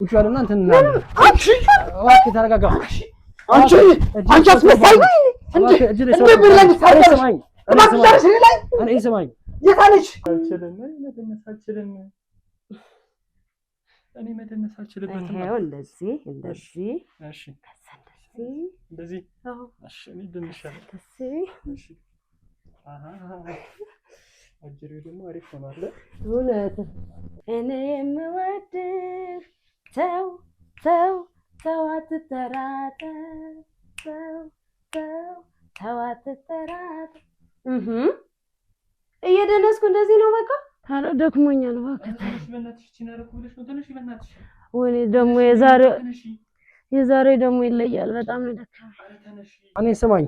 ውጭ ያለና እንትን አንቺ እባክህ ተረጋጋ። አንቺ አስመሳይ እንዴ ብለኝ ታርቀኝ እኔ ስማኝ የታለች እኔ መደነስ አልችልበትም። ይሄው እንደዚህ እሺ እንደዚህ አዎ እሺ እኔ ደንሻለሁ። እሺ አጅሬ ደግሞ አሪፍ ሆኗል። እውነት እኔ የምወድህ ተው ተው ተው አትጠራጠር ተው ተው ተው አትጠራጠር እየደነስኩ እንደዚህ ነው በቃ። ኧረ ደክሞኛል እባክህ። በእናትሽ ቺናረኩ ብለሽ ነው። ተነሽ በእናትሽ። ወይኔ ደግሞ የዛሬ ደግሞ ይለያል። በጣም ነው ደከመኝ። እኔ ስማኝ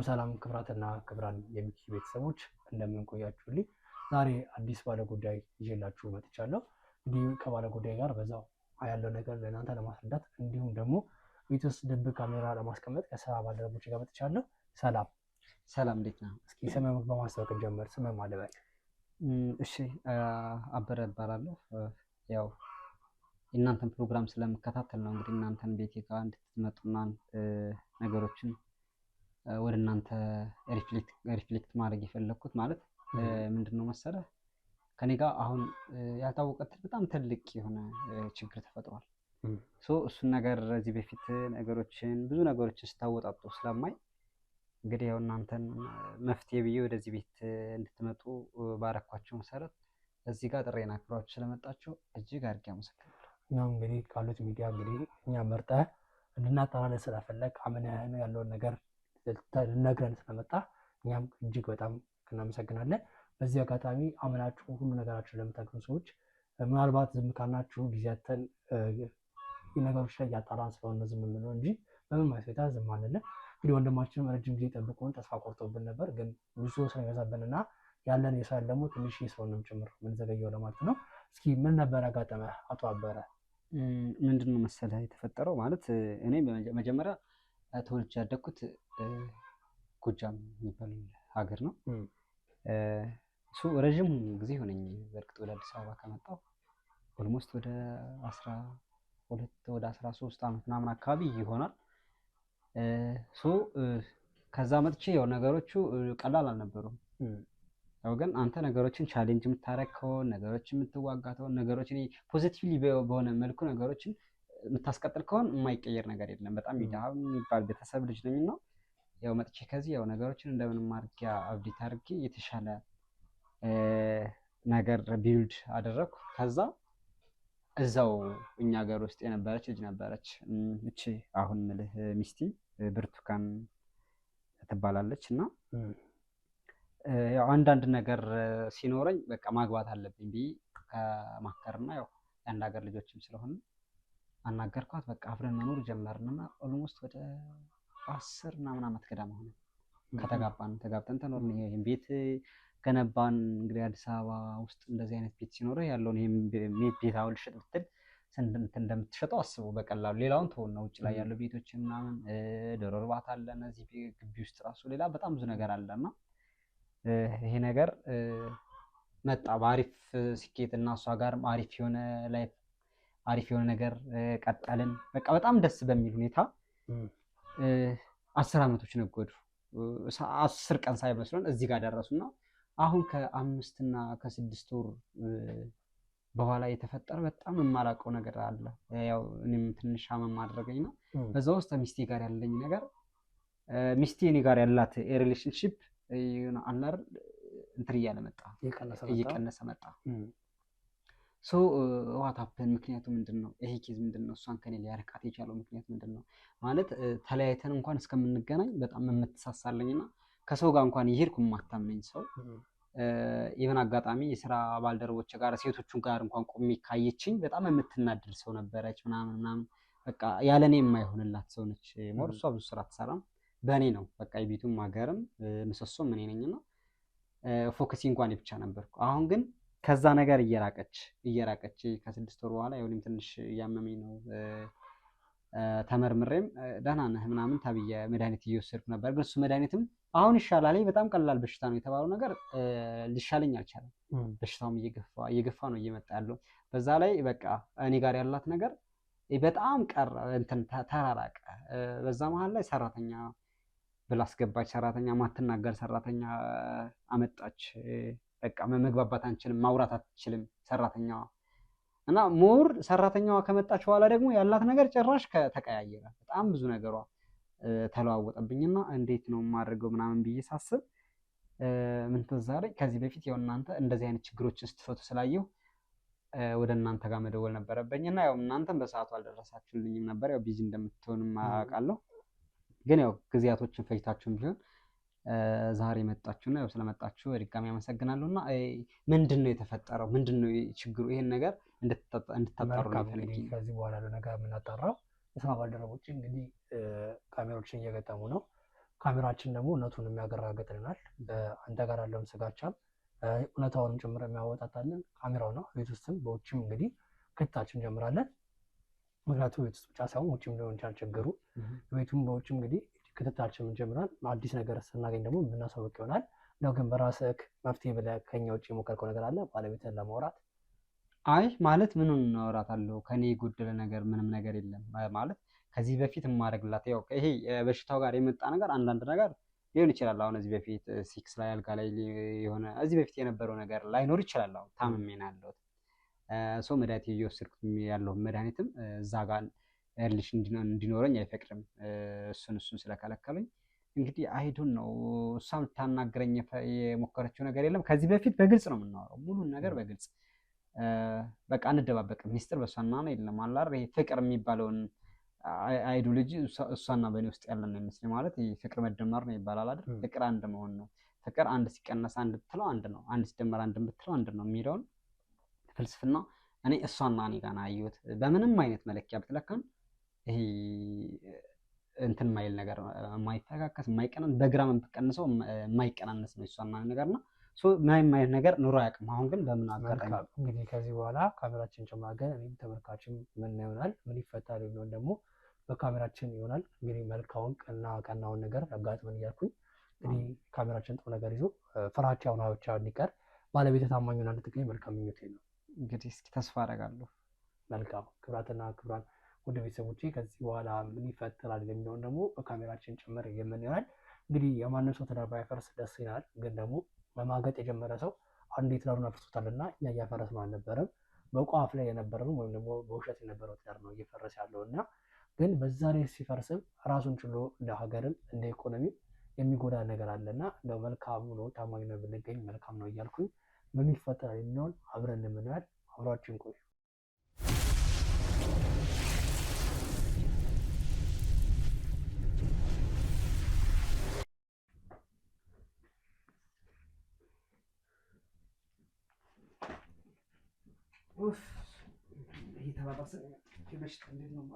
ሰላም ክብራትና ክብራን የሚኪ ቤተሰቦች እንደምን ቆያችሁልኝ? ዛሬ አዲስ ባለ ጉዳይ ይዤላችሁ መጥቻለሁ። እንዲሁ ከባለ ጉዳይ ጋር በዛው ያለው ነገር ለእናንተ ለማስረዳት እንዲሁም ደግሞ ቤት ውስጥ ድብቅ ካሜራ ለማስቀመጥ ከስራ ባልደረቦች ጋር መጥቻለሁ። ሰላም እንዴት ነህ? እስኪ ስምህን በማስታወቅ ጀምር። ስምህን ማን ልበል? እሺ አበረ እባላለሁ። ያው የእናንተን ፕሮግራም ስለምከታተል ነው እንግዲህ እናንተን ቤቴ ጋር እንድትመጡና ነገሮችን ወደ እናንተ ሪፍሌክት ማድረግ የፈለኩት ማለት ምንድነው መሰለህ፣ ከኔ ጋር አሁን ያልታወቀ በጣም ትልቅ የሆነ ችግር ተፈጥሯል። እሱን ነገር እዚህ በፊት ብዙ ነገሮችን ስታወጣጡ ስለማይ እንግዲህ ያው እናንተን መፍትሄ ብዬ ወደዚህ ቤት እንድትመጡ ባረኳቸው መሰረት እዚህ ጋር ጥሬን አክብራችሁ ስለመጣችሁ እጅግ አድርጌ አመሰግናለሁ። እኛም እንግዲህ ካሉት ሚዲያ እንግዲህ እኛ መርጠህ እንድናጠራለን ስለፈለግ አምነህ ያለውን ነገር ልነግረን ስለመጣ እኛም እጅግ በጣም እናመሰግናለን። በዚህ አጋጣሚ አምናችሁ ሁሉ ነገራችሁ ለምታገኙ ሰዎች ምናልባት ዝም ካልናችሁ ጊዜያትን ነገሮች ላይ እያጣራን ስለሆነ ዝም የምንለው እንጂ በምን ማስቤታ ዝም አንልም። እንግዲህ ወንድማችንም ረጅም ጊዜ ጠብቆን ተስፋ ቆርጦብን ነበር፣ ግን ብዙ ስለሚበዛብንና ያለን የሰዓት ደግሞ ትንሽ ስለሆነም ጭምር የምንዘገየው ለማለት ነው። እስኪ ምን ነበር ያጋጠመ አቶ አበረ? ምንድነው መሰለህ የተፈጠረው ማለት እኔ መጀመሪያ ተወልጄ ያደግኩት ጎጃም የሚባል ሀገር ነው። እሱ ረዥም ጊዜ ሆነኝ በእርግጥ ወደ አዲስ አበባ ከመጣሁ ኦልሞስት ወደ 13 ዓመት ምናምን አካባቢ ይሆናል። ከዛ መጥቼ ያው ነገሮቹ ቀላል አልነበሩም። ያው ግን አንተ ነገሮችን ቻሌንጅ የምታረግ ከሆነ ነገሮችን የምትዋጋ ከሆነ ነገሮችን ፖዚቲቭሊ በሆነ መልኩ ነገሮችን የምታስቀጥል ከሆነ የማይቀየር ነገር የለም። በጣም ይዳም የሚባል ቤተሰብ ልጅ ነኝና ያው መጥቼ ከዚህ ያው ነገሮችን እንደምንም አድርጌ አብዴት አድርጌ የተሻለ ነገር ቢልድ አደረኩ። ከዛ እዛው እኛ ሀገር ውስጥ የነበረች ልጅ ነበረች። እቺ አሁን ምልህ ሚስቲ ብርቱካን ትባላለች እና ያው አንዳንድ ነገር ሲኖረኝ በቃ ማግባት አለብኝ ብዬ ከማከርና ያው የአንድ ሀገር ልጆችም ስለሆነ አናገርኳት። በቃ አብረን መኖር ጀመርንና ኦልሞስት ወደ 10 ምናምን ዓመት ገደማ ሆነ ተጋብተን ተኖርን። ይሄን ቤት ገነባን። እንግዲህ አዲስ አበባ ውስጥ እንደዚህ አይነት ቤት ሲኖርህ ያለውን ይሄን ቤት አሁን ልሽጥ ብትል ስንት እንደምትሸጠው አስቡ በቀላሉ። ሌላውን ተወና ውጭ ላይ ያለው ቤቶች ምናምን ዶሮ እርባታ አለ፣ እዚህ ግቢ ውስጥ ራሱ ሌላ በጣም ብዙ ነገር አለና ይሄ ነገር መጣ በአሪፍ ስኬት እና እሷ ጋርም አሪፍ የሆነ ነገር ቀጠልን። በቃ በጣም ደስ በሚል ሁኔታ 10 ዓመቶች ነጎዱ። 10 ቀን ሳይመስለን እዚህ ጋር ደረሱና አሁን ከ5 እና ከ6 ወር በኋላ የተፈጠረ በጣም የማላውቀው ነገር አለ። ያው እኔም ትንሽ አመም አድርገኝና በዛ ውስጥ ሚስቴ ጋር ያለኝ ነገር ሚስቴ እኔ ጋር ያላት ሪሌሽንሺፕ አላር እንትን እያለ መጣ፣ እየቀነሰ መጣ። ዋት ሀፕን ምክንያቱ ምንድነው? ይሄ ኬዝ ምንድነው? እሷን ከኔ ሊያርቃት የቻለው ምክንያት ምንድነው? ማለት ተለያይተን እንኳን እስከምንገናኝ በጣም የምትሳሳለኝና ከሰው ጋር እንኳን ይሄድኩ የማታምነኝ ሰው ኢቨን አጋጣሚ የስራ ባልደረቦች ጋር ሴቶቹ ጋር እንኳን ቆሜ ካየችኝ በጣም የምትናደድ ሰው ነበረች ምናምን በቃ ያለኔ የማይሆንላት ሰው ነች። ሞር እሷ ብዙ ስራ ትሰራም በእኔ ነው በቃ የቤቱም ሀገርም ምሰሶም እኔ ነኝና ፎከሲ እንኳን ብቻ ነበርኩ። አሁን ግን ከዛ ነገር እየራቀች ከ6 ወር በኋላ ያውንም ትንሽ እያመመኝ ነው። ተመርምሬም ደህና ነህ ምናምን ተብዬ መድኃኒት እየወሰድኩ ነበር። ግን እሱ መድኃኒትም አሁን ይሻላል በጣም ቀላል በሽታ ነው የተባለው ነገር ሊሻለኝ አልቻለም። በሽታውም እየገፋ ነው እየመጣ ያለው። በዛ ላይ በቃ እኔ ጋር ያላት ነገር በጣም ተራራቀ። በዛ መሀል ላይ ሰራተኛ ብላ አስገባች። ሰራተኛ ማትናገር ሰራተኛ አመጣች። በቃ መግባባት አንችልም፣ ማውራት አትችልም ሰራተኛዋ። እና ሞር ሰራተኛዋ ከመጣች በኋላ ደግሞ ያላት ነገር ጭራሽ ተቀያየረ። በጣም ብዙ ነገሯ ተለዋወጠብኝና እንዴት ነው የማደርገው ምናምን ብዬ ሳስብ ምን ትዝ አለኝ፣ ከዚህ በፊት ያው እናንተ እንደዚህ አይነት ችግሮችን ስትፈቱ ስላየሁ ወደ እናንተ ጋር መደወል ነበረብኝና ያው እናንተም በሰዓቱ አልደረሳችሁልኝም ነበር። ያው ቢዚ እንደምትሆንም አውቃለሁ። ግን ያው ጊዜያቶችን ፈጅታችሁም ቢሆን ዛሬ መጣችሁና ያው ስለመጣችሁ በድጋሚ አመሰግናለሁና ምንድን ነው የተፈጠረው? ምንድን ነው ችግሩ? ይሄን ነገር እንድታጣሩ ነው ፈልጌ። ከዚህ በኋላ ለነገር የምናጣራው የስራ ባልደረቦች እንግዲህ ካሜራዎችን እየገጠሙ ነው። ካሜራችን ደግሞ እውነቱን የሚያረጋግጥልናል። በአንተ ጋር ያለውን ስጋቻም እውነታውንም ጭምር የሚያወጣታልን ካሜራው ነው። ቤት ውስጥም በውጭም እንግዲህ ክትታችን እንጀምራለን። ምክንያቱም ቤት ውስጥ ብቻ ሳይሆን ውጭም ሊሆን ይችላል ችግሩ። ቤቱም በውጭም እንግዲህ ክትታችን እንጀምራል። አዲስ ነገር ስናገኝ ደግሞ የምናሳውቅ ይሆናል። ነው ግን በራስህ መፍትሄ ብለህ ከኛ ውጭ የሞከርከው ነገር አለ ባለቤትህን ለማውራት? አይ ማለት ምኑን እናወራታለሁ? ከኔ የጎደለ ነገር ምንም ነገር የለም። ማለት ከዚህ በፊት የማደርግላት ያው ይሄ በሽታው ጋር የመጣ ነገር አንዳንድ ነገር ሊሆን ይችላል። አሁን እዚህ በፊት 6 ላይ አልጋ ላይ የሆነ እዚህ በፊት የነበረው ነገር ላይኖር ይችላል። አሁን ታምሜ ነው ያለሁት። ሰው መድኃኒት እየወሰድኩ ያለው መድኃኒትም እዛ ጋር እርልሽ እንዲኖረኝ አይፈቅድም። እሱን ስለከለከሉኝ እንግዲህ አይዱን ነው። እሷም ልታናግረኝ የሞከረችው ነገር የለም። ከዚህ በፊት በግልጽ ነው የምናወራው፣ ሙሉን ነገር በግልጽ በቃ አንደባበቅም። ሚስጥር በእሷና ነው የለም አላር ይሄ ፍቅር የሚባለውን አይዱ ልጅ እሷና በእኔ ውስጥ ያለ ነው የሚመስለኝ። ማለት ፍቅር መደመር ነው ይባላል አይደል? ፍቅር አንድ መሆን ነው። ፍቅር አንድ ሲቀነስ አንድ ብትለው አንድ ነው፣ አንድ ሲደመር አንድ ብትለው አንድ ነው የሚለውን ፍልስፍና እኔ እሷና እኔ ጋር አየሁት። በምንም አይነት መለኪያ ብትለካን ይሄ እንትን ማይል ነገር የማይፈካከስ የማይቀናን በግራም ብትቀንሰው የማይቀናነስ ነው እሷና ነገርና ምንም አይነት ነገር ኑሮ አያውቅም። አሁን ግን በምን አጋጣሚ እንግዲህ ከዚህ በኋላ ካሜራችን ጨማገን እኔም ተመልካችም ምን ይሆናል ምን ይፈታል የሚሆን ደግሞ በካሜራችን ይሆናል። እንግዲህ መልካውን ቀናውን ነገር ያጋጥመን እያልኩኝ እንግዲህ ካሜራችን ጥሩ ነገር ይዞ ፍራቻውን ብቻ እንዲቀር ባለቤት ታማኝ ሆና እንድትገኝ መልካም ምኞቴ ነው። እንግዲህ እስኪ ተስፋ አደርጋለሁ። መልካም ክብራትና ክብራን ወደ ቤተሰቦቼ ከዚህ በኋላ ምን ይፈጠራል የሚሆን ደግሞ በካሜራችን ጭምር የምንሆናል። እንግዲህ የማንም ሰው ትዳር ባይፈርስ ደስ ይላል። ግን ደግሞ መማገጥ የጀመረ ሰው አንዴ ትዳሩን አፍርሶታልና እኛ እያፈረስነው አልነበረም። በቋፍ ላይ የነበረው ወይም ደግሞ በውሸት የነበረው ትዳር ነው እየፈረሰ ያለውና ግን በዛ ላይ ሲፈርስም ራሱን ችሎ እንደ ሀገርም እንደ ኢኮኖሚ የሚጎዳ ነገር አለና እንደው መልካም ነው ታማኝ ነው ብንገኝ መልካም ነው እያልኩኝ ምን ይፈጠራል የሚሆን አብረን እንምናል። አብራችን ቆዩ።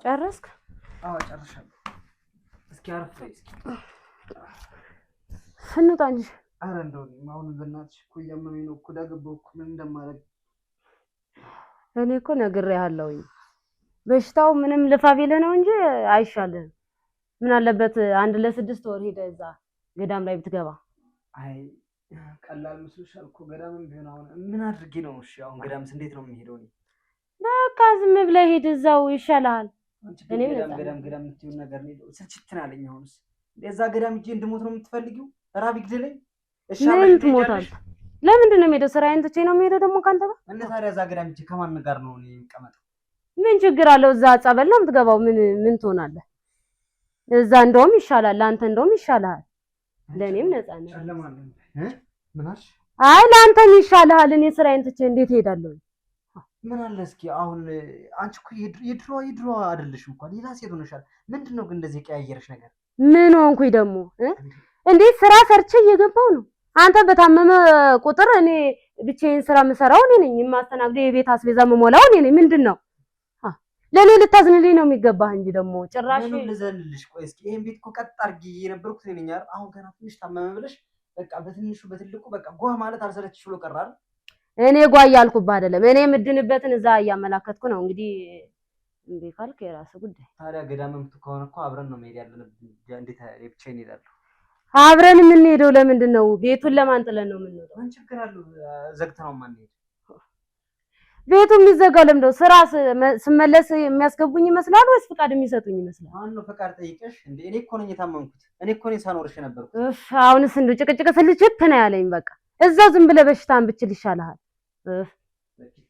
ጨረስክ? አዎ ጨርሻለሁ። እስኪ አረፍ በይ እስኪ እንውጣ እንጂ። ኧረ እንደው አሁን በእናትሽ እኮ እያመመኝ ነው እኮ ዳገባሁ እኮ ምን እንደማደርግ እኔ እኮ ነግሬሃለሁኝ። በሽታው ምንም ልፋ ቢልህ ነው እንጂ አይሻልህም። ምን አለበት አንድ ለ6 ወር ሄደህ እዛ ገዳም ላይ ብትገባ። አይ ቀላል መስሎሻል እኮ ገዳምም ቢሆን አሁን ምን አድርጌ ነው? እሺ አሁን ገዳምስ እንዴት ነው የምሄደው? በቃ ዝም ብለህ ሂድ፣ እዛው ይሻልሃል። እኔም ገዳም የምትይው ነገር ነው ስልችት አለኝ። አሁንስ እዛ ገዳም ሂጅ እንድሞት ነው የምትፈልጊው? ራብ ይግደለኝ? እሺ ምን ትሞታለህ? ለምንድን ነው የምሄደው? ስራዬን ትቼ ነው የምሄደው ደግሞ ካንተ ጋር። እና ታዲያ እዛ ገዳም ሂጅ ከማን ጋር ነው እኔ የምቀመጠው? ምን ችግር አለው? እዛ ጸበል ነው የምትገባው። ምን ትሆናለህ? እዛ እንደውም ይሻላል፣ ለአንተ እንደውም ይሻልሃል። ለእኔም ነፃነት ምን አልሽ? አይ ለአንተም ይሻልሃል። እኔ ስራዬን ትቼ እንዴት እሄዳለሁ? ምን አለ እስኪ አሁን አንቺ እኮ የድሮ አይደለሽም እንኳን ሌላ ሴት ሆነሻል። ምንድን ነው ግን እንደዚህ ቀያየረሽ ነገር? ምን ሆንኩኝ ደግሞ? እንዴት ስራ ሰርቼ እየገባው ነው። አንተ በታመመ ቁጥር እኔ ብቻዬን ስራ የምሰራው እኔ ነኝ፣ የማስተናግደው የቤት አስቤዛ የምሞላው እኔ ነኝ። ምንድን ነው ለኔ ልታዝንልኝ ነው የሚገባህ እንጂ ደግሞ ጭራሽ ምንም ልዘንልሽ። ቆይ እስኪ ይሄን ቤት እኮ ቀጥ አድርጊ የነበርኩት እኔ ነኝ አይደል? አሁን ገና ትንሽ ታመመ ብለሽ በቃ በትንሹ በትልቁ በቃ ጓ ማለት አልሰለችሽ ብሎ ቀረ አይደል? እኔ ጓ እያልኩብህ አይደለም፣ እኔ የምድንበትን እዛ እያመላከትኩ ነው። እንግዲህ እንዴ ካልክ የራስህ ጉዳይ። ታዲያ ገዳምምቱ ከሆነ እኮ አብረን ነው መሄድ ያለብን። እንዴት ብቻዬን እሄዳለሁ? አብረን የምንሄደው ለምንድን ነው? ቤቱን ለማን ጥለን ነው የምንሄደው? ምን ችግር አለው? ዘግተነው ማንሄድ? ቤቱ የሚዘጋው ለምንድነው? ስራ ስመለስ የሚያስገቡኝ ይመስላል ወይስ ፍቃድ የሚሰጡኝ ይመስላል? ማነው ፍቃድ ጠይቀሽ እንዴ? እኔ እኮ ነኝ የታመምኩት። እኔ እኮ ነኝ ሳኖርሽ የነበርኩት። አሁንስ እንደው ጭቅጭቅ ስልችት ነው ያለኝ። በቃ እዛው ዝም ብለህ በሽታን ብችል ይሻልሃል።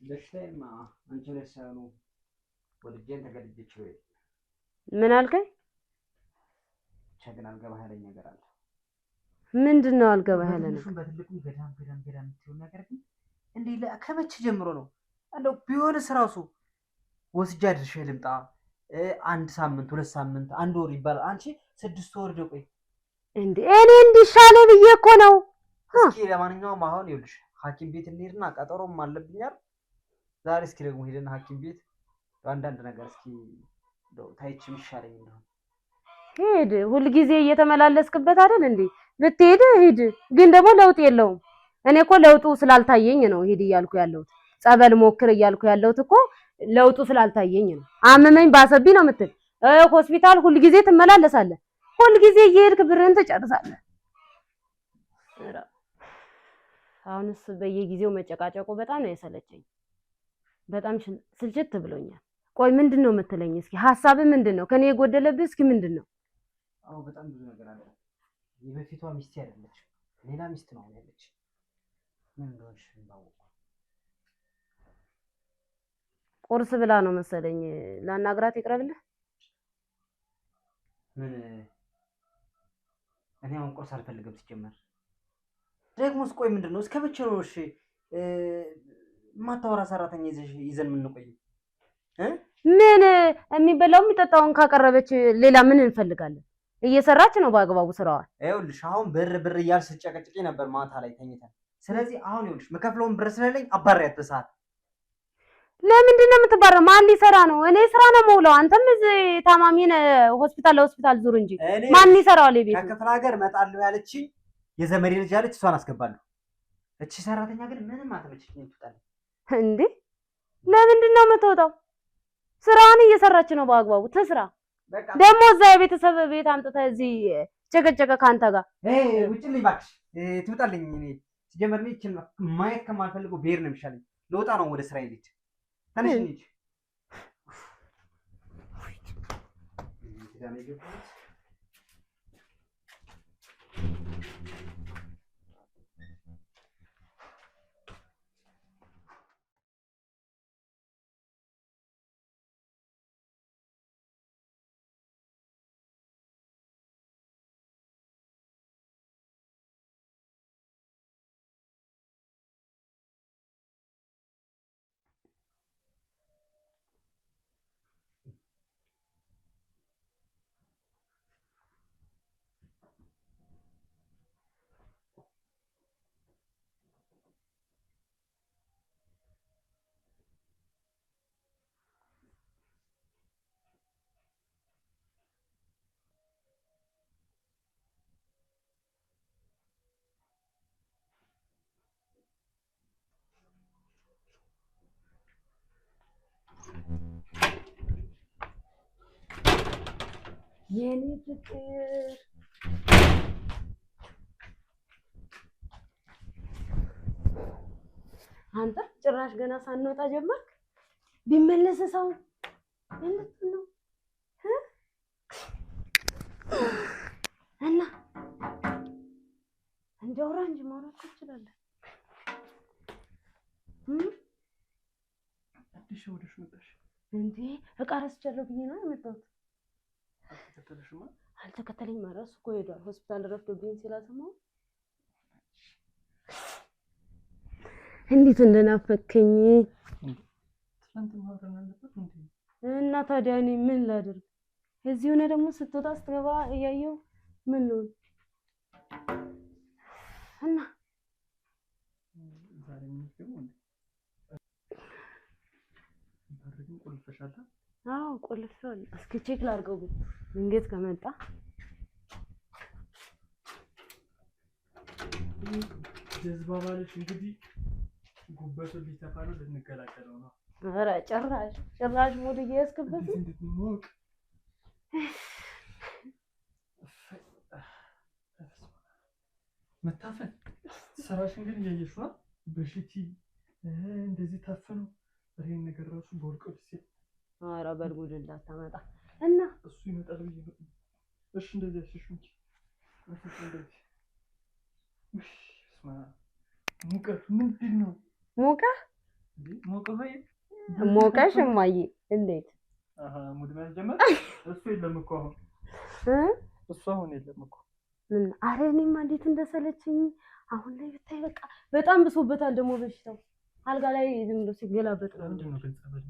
በሽታዬማ አንቺ ነሽ ሳይሆኑ ወልጄን ተገድጄ ወይ ምን አልከኝ? ብቻ ግን አልገባህ ያለኝ ነገር አለ። ምንድን ነው አልገባህ ያለኝ? በትልቁም ገዳም የምትይው ነገር ግን እንዴ ከመቼ ጀምሮ ነው? እንደው ቢሆንስ ራሱ ወስጃ ድርሼ ልምጣ። 1 ሳምንት 2 ሳምንት 1 ወር ይባላል። አንቺ 6 ወር ደቆይ እንዴ እኔ እንዲሻለ ብዬ እኮ ነው። እስኪ ለማንኛውም አሁን ይኸውልሽ ሐኪም ቤት እንሄድና ቀጠሮም አለብኝ አይደል? ዛሬ እስኪ ደግሞ ሄደን ሐኪም ቤት አንዳንድ ነገር እስኪ እንደው ታይችም ይሻለኝ እንደሆነ ሂድ። ሁልጊዜ እየተመላለስክበት አይደል እንዴ? ብትሄድ ሂድ፣ ግን ደግሞ ለውጥ የለውም። እኔ እኮ ለውጡ ስላልታየኝ ነው ሂድ እያልኩ ያለሁት። ጸበል ሞክር እያልኩ ያለሁት እኮ ለውጡ ስላልታየኝ ነው። አመመኝ ባሰብኝ ነው የምትል። ሆስፒታል ሁልጊዜ ትመላለሳለህ፣ ሁልጊዜ እየሄድክ ብርህን ትጨርሳለህ። አሁንስ በየጊዜው መጨቃጨቁ በጣም ነው የሰለቸኝ። በጣም ስልችት ብሎኛል። ቆይ ምንድን ነው የምትለኝ? እስኪ ሀሳብህ ምንድን ነው? ከኔ የጎደለብህ እስኪ ምንድን ነው? አዎ በጣም ብዙ ነገር አለ። የበፊቷ ሚስቴ አይደለች፣ ሌላ ሚስት ነው ያለች። ምን እንደሆነሽ ባወቁ ቁርስ ብላ ነው መሰለኝ። ላናግራት ይቅረብልህ። ምን እኔ አሁን ቁርስ አልፈልግም። ሲጀመር ደግሞስ ቆይ ምንድን ነው? እስከ መቼ ነው እሺ ማታወራ ሰራተኛ ይዘን የምንቆይ? ምን የሚበላው የሚጠጣውን ካቀረበች ሌላ ምን እንፈልጋለን? እየሰራች ነው በአግባቡ ስራዋን። ይኸውልሽ አሁን ብር እያልሽ ስትጨቀጭቂ ነበር ማታ ላይ ተኝተን። ስለዚህ አሁን ይኸውልሽ የምከፍለውን ብር ስለሌለኝ አባሪያት በሰዓት። ለምንድን ነው የምትባረው? ማን ሊሰራ ነው? እኔ ስራ ነው የምውለው። አንተም እዚህ ታማሚን ሆስፒታል ለሆስፒታል ዙር እንጂ ማን ይሰራዋል? ቤት ከክፍለ ሀገር እመጣለሁ ያለችኝ የዘመዴ ልጅ አለች፣ እሷን አስገባለሁ። እቺ ሰራተኛ ግን ምንም አትመችኝ ትወጣለች እንዴ? ለምንድን ነው የምትወጣው? ስራዋን እየሰራች ነው በአግባቡ ትስራ። ደግሞ እዛ የቤተሰብ ቤት አምጥተህ እዚህ ጨቀጨቀ ካንተ ጋር ውጭልኝ እባክሽ፣ ትውጣልኝ። እኔ ሲጀመር እቺን ማየት ከማልፈልገው ብሄር ነው የሚሻለኝ። ልወጣ ነው ወደ ስራ ልጅ ተነሽ ልጅ የኔ ፍቅር አንተ ጭራሽ ገና ሳንወጣ ጀመርክ። ቢመለስ ሰው እንዴት ነው እና እንደው ራንጅ ማውራት ትችላለህ? አዲስ ወደሽ መጣሽ እንዴ? እቃ ረስቻለሁ ብዬ ነው የመጣሁት። አልተከተለኝ ማለት እኮ ሄዷል ሆስፒታል ረፍዶብኝ ስላሰማው። እንዴት እንደናፈከኝ እና ታዲያ እኔ ምን ላድርግ? እዚህ ሆነ ደግሞ ስትወጣ ስትገባ እያየሁ ምን ነው እና ቤቱን ቁልፍሻል? አዎ ቆልፌዋል። እስኪ ቼክ ላድርገው ግን ድንገት ከመጣ ጀዝባ ባለሽ እንግዲህ ጉበቱን ሊተፋ ነው። ልንገላገለው ነው። ኧረ ጭራሽ ሙድ እየያዝክበት ነው። እንድትሞቅ መታፈን ስራሽን ግን እያየሽው ነው። በሽቲ እንደዚህ ታፈኑ ይሄን ነገር ራሱ በወልቀው ሲል ኧረ በልጉድ እንዳታመጣ እና እሱ ይመጣል ብዬ ነው። እሺ እንደዚህ አሽሹ እንጂ እንደዚህ ሙቀት ምንድን ነው? ሞቀሽ እማዬ እንዴት ሙድ መያዝ ጀመረ? እሱ የለም እኮ አሁን እሱ አሁን የለም እኮ። ኧረ እኔማ እንዴት እንደሰለችኝ አሁን ላይ ብታይ በቃ በጣም ብሶበታል። ደግሞ በሽታው አልጋ ላይ ዝም ብሎ ሲገላበጥ ነው። ምንድን ነው ግን ጸበል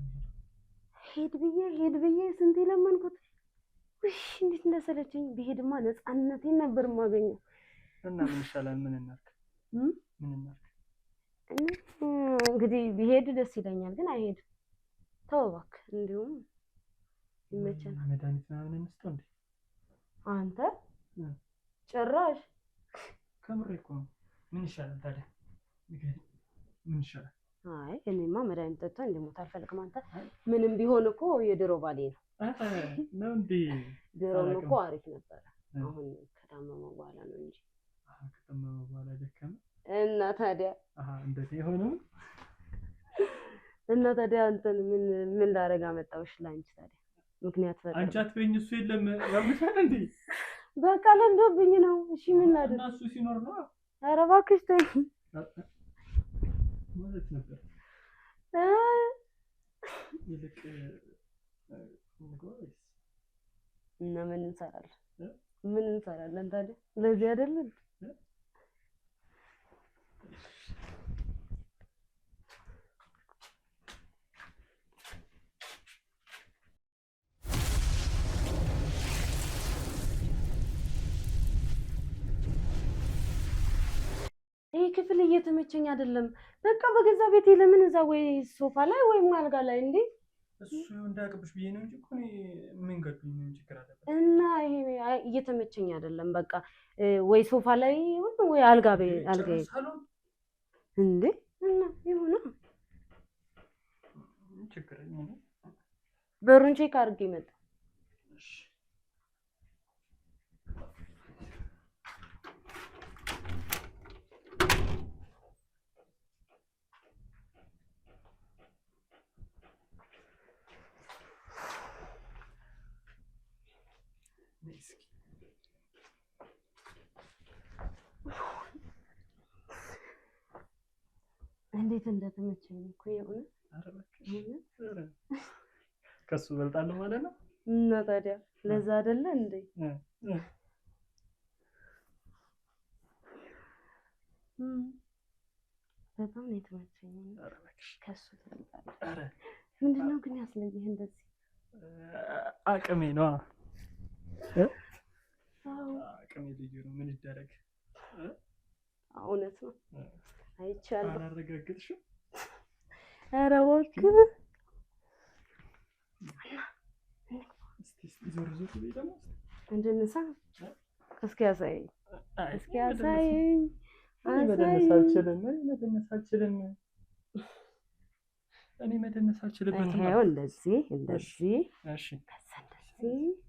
ሄድ ብዬ ስንት ለመንኩት። እንዴት እንደሰለችኝ። ብሄድማ ነፃነቴን ነበር የማገኘው። እና ምን ይሻላል? ምን እናድርግ? እንግዲህ ቢሄድ ደስ ይለኛል፣ ግን አይሄድም። ተው እባክህ። እንዲሁም ይመቸናል። መድኃኒት ምናምን እንስጠው እንዴ? አንተ ጭራሽ ከምሬ እኮ ነው። ምን ይሻላል ታዲያ? ምን ይሻላል? አይ እኔማ መድኃኒት ጠጥቶ እንዲሞት አልፈልግም። አንተ ምንም ቢሆን እኮ የድሮ ባሌ ነው ነው እንዴ? ድሮም እኮ አሪፍ ነበረ። አሁን ከታመመ በኋላ ነው እንጂ። ከታመመ በኋላ ደከመ እና ታዲያ እንደዚህ የሆነው እና ታዲያ አንተን ምን ላደርግ አመጣሁሽ? ላንቺ ታዲያ ምክንያት ፈጠረ። አንቺ አትበይኝ። እሱ የለም ያምሻል እንዴ? በቃ ለምዶብኝ ነው። እሺ ምን ላድርግ? እና እሱ ሲኖር ነው። ኧረ እባክሽ ተይ ማለት ነበር። ይልቅ እና ምን እንሰራለን ታዲያ? ለዚህ አይደለም ይሄ ክፍል እየተመቸኝ አይደለም። በቃ በገዛ ቤቴ ለምን እዛ ወይ ሶፋ ላይ ወይም አልጋ ላይ እንዴ? እሱ እንዳያቅብሽ ብዬ ነው እንጂ እኮ ምን ገድኩኝ? ምን ችግር አለ? እና ይሄ እየተመቸኝ አይደለም። በቃ ወይ ሶፋ ላይ ወይ አልጋ እንዴ? እና ይሁን ችግር የለም። በሩን ቼክ አድርጌ መጣ። እንዴት እንደተመቸኝ እኮ የሆነ ከሱ በልጣለሁ ማለት ነው። እና ታዲያ ለዛ አይደለ እንዴ? በጣም ነው የተመቸኝ። ከሱ ትበልጣለህ። ምንድነው ግን ያስለየህ እንደዚህ? አቅሜ ነው። አቅሜ ልዩ ነው። ምን ይደረግ? እውነት ነው። አይቻልም። አላረጋግጥሽም? ኧረ እባክህ እስኪ ዞር ብዬ ደግሞ እንድንሳ እስኪ ያሳየኝ። መደነስ አልችልም። እኔ መደነስ አልችልም። ይኸው እንደዚህ እሺ፣ ከዛ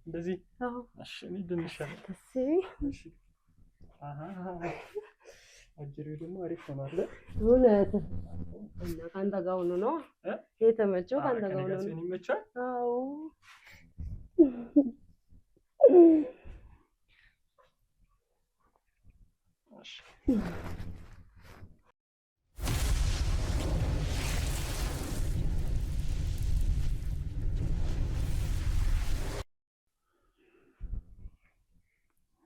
እንደዚህ አዎ፣ እሺ። እኔ ድንሻለሁ። እሺ፣ አጅሬው ደግሞ አሪፍ ሆኗል። እውነት እና ከአንተ ጋር ሆኖ ነው የተመቸው። ከአንተ ጋር ሆኖ ነው ይመቻል። አዎ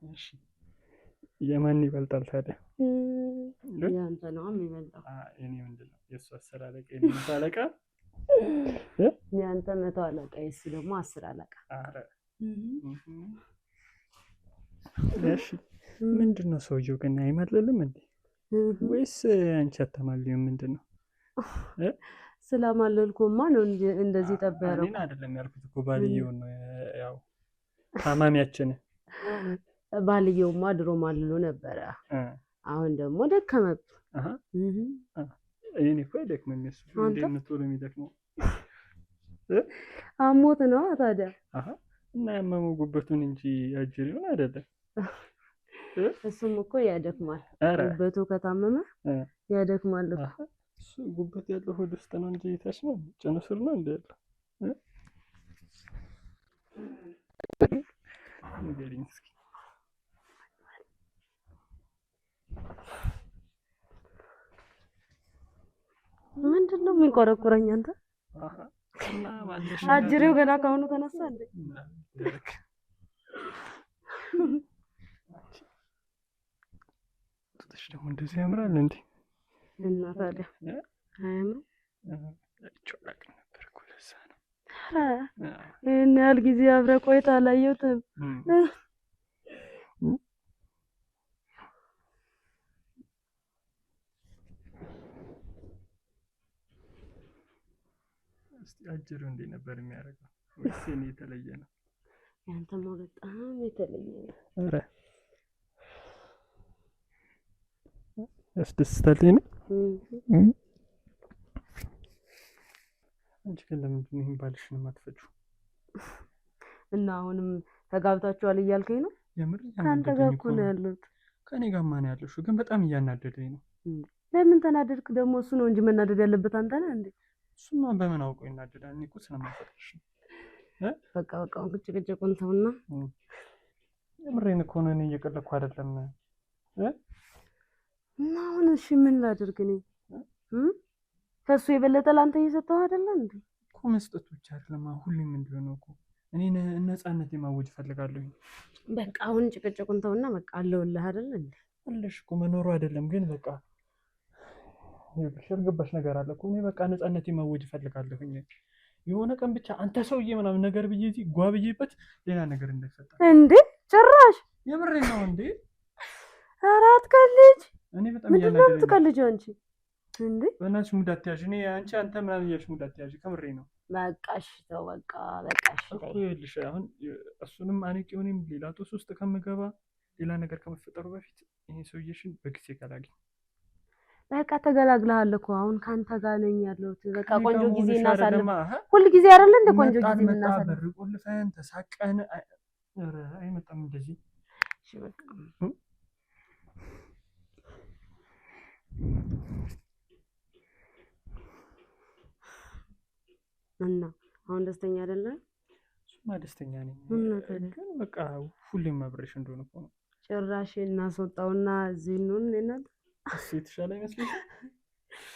እሺ የማን ይበልጣል ታዲያ? ያንተ ነው የሚበልጠው። እኔ ምንድነው የእሱ 10 አለቃ የኔ 100 አለቃ? ያንተ 100 አለቃ የእሱ ደግሞ 10 አለቃ። አረ እሺ ምንድነው ሰውየው ግን አይመልልም እንዴ? ወይስ አንቺ አታማልዩም? ምንድነው ስላማለልኩማ ነው እንጂ እንደዚህ ጠበረው። እኔን አይደለም ያልኩት እኮ ባልየውን ነው። ያው ታማሚያችን ባልየውማ ድሮ ማልሎ ነበረ። አሁን ደግሞ ደከመብ። እኔ እኮ አይደክምም እሱ እንዴት ነው ቶሎ የሚደክመው? አሞት ነው ታዲያ። እና ያመመው ጉበቱን እንጂ አጅሪውን አይደለም። እሱም እኮ ያደክማል። ጉበቱ ከታመመ ያደክማል እኮ። እሱ ጉበት ያለው ሆድ ውስጥ ነው እንጂ ታች ነው ጭኑ ስር ነው እንደ ያለው። ንገሪኝ እስኪ ምንድን ነው የሚቆረቁረኝ አንተ? አጅሬው ገና ካሁኑ ተነሳ እንዴ? ትሽ ደግሞ እንደዚህ ያምራል እንዴ? እና ታዲያ አያምርም? ቾላቅ ነበር እኮ ለዛ ነው። ይሄን ያህል ጊዜ አብረህ ቆይታ አላየሁትም። እስቲ አጅሬው እንዴ ነበር የሚያደርገው? ወይስ እኔ የተለየ ነው? ያንተማ በጣም የተለየ ነው። ኧረ ያስደስታል። አንቺ ግን ለምንድን ነው ይሄን ባልሽን የማትፈጪው? እና አሁንም ተጋብታችኋል እያልከኝ ነው? የምር ከአንተ ጋር እኮ ነው ያለሁት። ከእኔ ጋር ማን ያለሽው? ግን በጣም እያናደደኝ ነው። ለምን ተናደድክ ደግሞ? እሱ ነው እንጂ መናደድ ያለበት አንተ ነህ እንዴ? እሱማ በምን አውቀው ይናደዳል? እኔ እኮ ስለማፈቅርሽ ነው። በቃ ጭቅጭቁን ተውና። የምሬን እኮ ነው። እኔ እየቀለድኩ አይደለም። እና አሁን እሺ ምን ላድርግ እኔ? ከሱ የበለጠ ላንተ እየሰጠው አይደለ እንዴ? እኮ መስጠቱ ብቻ አይደለም፣ ሁሌም እንዲሆን ነው እኮ። እኔ ነፃነት የማወጅ እፈልጋለሁ። በቃ አሁን ጭቅጭቁን ተውና በቃ አለውልህ አይደለ እንዴ? አለሽ እኮ መኖሩ አይደለም ግን በቃ ያልገባሽ ነገር አለ እኮ። እኔ በቃ ነፃነት የማወጅ እፈልጋለሁኝ። የሆነ ቀን ብቻ አንተ ሰውዬ ምናምን ነገር ብዬ እዚህ ጓ ብዬበት ሌላ ነገር እንዳይፈጠር። እንዴ ጭራሽ የምሬን ነው እንዴ? ኧረ አትቀልጅ። እኔ በጣም ምንድን ነው የምትቀልጂው አንቺ? እንዴ በእናትሽ ሙድ አትያዥ። እኔ አንተ ምናምን እያልሽ ሙድ አትያዥ። ከምሬ ነው። በቃ እሺ ተው በቃ እሺ ተይ። ይኸውልሽ አሁን እሱንም አንቄው እኔም ሌላ ጦስ ውስጥ ከምገባ ሌላ ነገር ከመፈጠሩ በፊት ይሄ ሰውዬሽን በጊዜ ካላገኝ በቃ ተገላግለሃል እኮ። አሁን ካንተ ጋር ነኝ ያለሁት። በቃ ቆንጆ ጊዜ እናሳልፍ። ሁሉ ጊዜ አይደለ እንደ ቆንጆ ጊዜ እናሳልፍ። በር ቆልፈን ተሳቀን። ኧረ አይመጣም እንደዚህ። እሺ በቃ እና አሁን ደስተኛ አይደለም? እሱማ ደስተኛ ነኝ። ግን በቃ ሁሌም አብሬሽ እንደሆነ እኮ ነው። ጭራሽ እናስወጣውና እዚህ እንሁን እናት። እሱ የተሻለ አይመስልሽም?